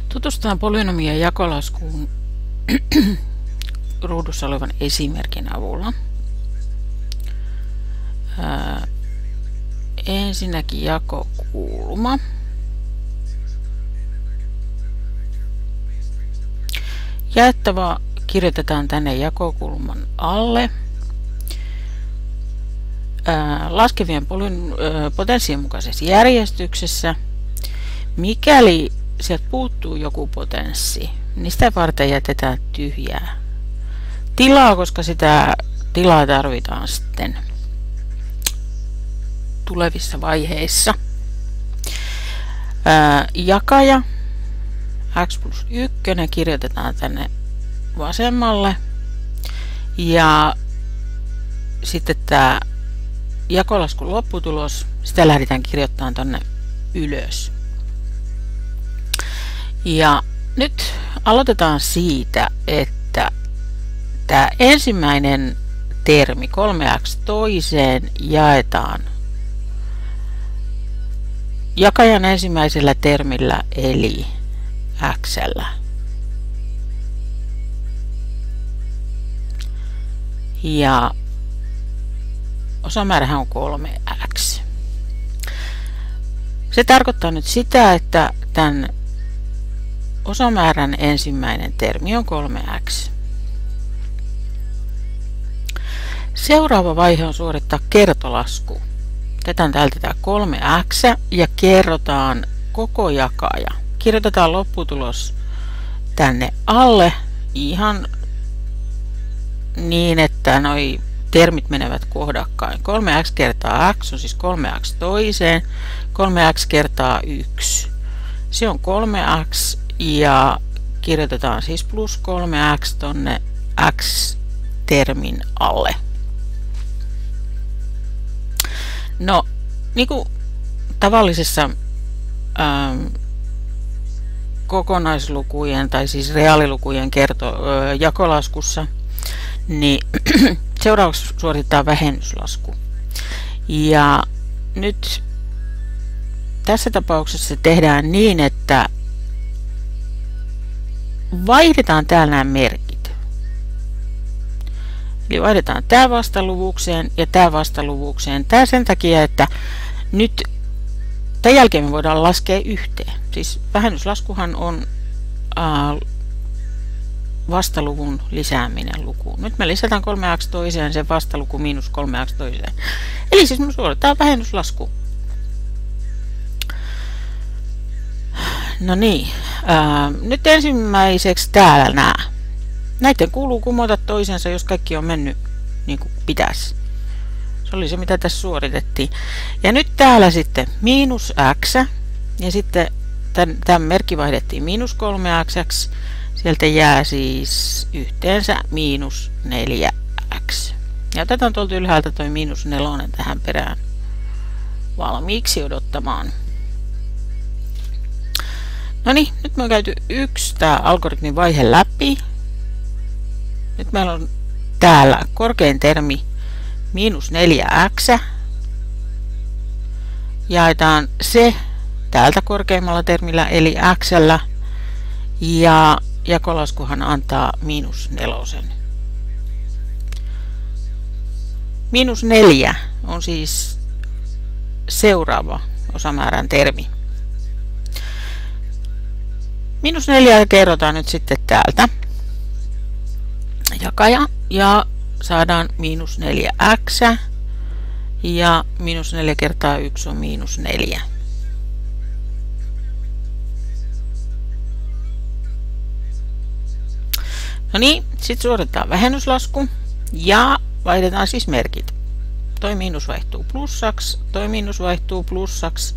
Tutustutaan polynomien jakolaskuun ruudussa olevan esimerkin avulla. Ensinnäkin jakokulma. Jaettava kirjoitetaan tänne jakokulman alle. Laskevien potenssien mukaisessa järjestyksessä. Mikäli sieltä puuttuu joku potenssi, niin sitä varten jätetään tyhjää tilaa, koska sitä tilaa tarvitaan sitten tulevissa vaiheissa. Jakaja x plus 1 kirjoitetaan tänne vasemmalle ja sitten tämä jakolaskun lopputulos, sitä lähdetään kirjoittamaan tonne ylös. Ja nyt aloitetaan siitä, että tämä ensimmäinen termi 3x toiseen jaetaan jakajan ensimmäisellä termillä eli x:llä. Ja osamäärähän on 3x. Se tarkoittaa nyt sitä, että tämän osamäärän ensimmäinen termi on 3x. Seuraava vaihe on suorittaa kertolasku. Otetaan täältä tämä 3x ja kerrotaan koko jakaja. Kirjoitetaan lopputulos tänne alle ihan niin, että noi termit menevät kohdakkain. 3x kertaa x on siis 3x toiseen, 3x kertaa 1. Se on 3x ja kirjoitetaan siis plus 3x tonne x-termin alle. No, niin kuin tavallisessa kokonaislukujen tai siis reaalilukujen jakolaskussa, niin seuraavaksi suoritetaan vähennyslasku. Ja nyt tässä tapauksessa tehdään niin, että vaihdetaan täällä nämä merkit. Eli vaihdetaan tämä vastaluvukseen ja tämä vastaluvukseen. Tämä sen takia, että nyt tämän jälkeen me voidaan laskea yhteen. Siis vähennyslaskuhan on vastaluvun lisääminen lukuun. Nyt me lisätään 3x toiseen sen vastaluku miinus 3x toiseen. Eli siis me suoritetaan vähennyslasku. No niin, nyt ensimmäiseksi täällä nämä. Näiden kuuluu kumota toisensa, jos kaikki on mennyt niin kuin pitäisi. Se oli se, mitä tässä suoritettiin. Ja nyt täällä sitten miinus x, ja sitten tämän merkki vaihdettiin miinus 3x. Sieltä jää siis yhteensä miinus 4x. Ja otetaan tuolta ylhäältä toi miinus 4 tähän perään valmiiksi odottamaan. No niin, nyt me on käyty tämä algoritmin vaihe läpi. Nyt meillä on täällä korkein termi miinus 4x. Jaetaan se täältä korkeimmalla termillä eli x:llä. Ja jakolaskuhan antaa miinus 4. Miinus 4 on siis seuraava osamäärän termi. Miinus 4 kerrotaan nyt sitten täältä jakaja ja saadaan miinus 4x ja miinus 4 kertaa 1 on miinus 4. No niin, sitten suoritetaan vähennyslasku ja vaihdetaan siis merkit. Toi miinus vaihtuu plussaksi, toi miinus vaihtuu plussaksi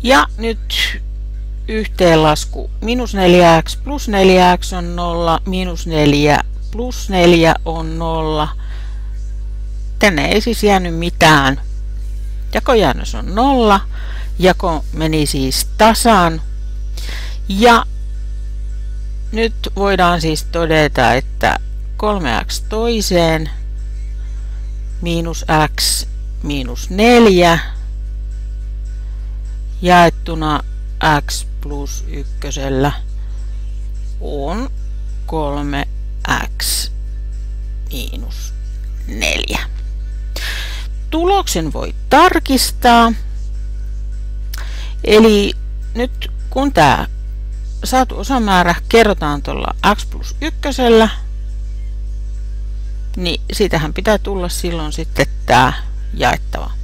ja nyt yhteenlasku miinus 4x plus 4x on 0, miinus 4 plus 4 on 0. Tänne ei siis jäänyt mitään. Jakojäännös on 0. Jako meni siis tasan. Ja nyt voidaan siis todeta, että 3x toiseen miinus x miinus 4 jaettuna x plus 1 on 3x miinus 4. Tuloksen voi tarkistaa. Eli nyt kun tämä saatu osamäärä kerrotaan tuolla x plus 1, niin siitähän pitää tulla silloin sitten tämä jaettava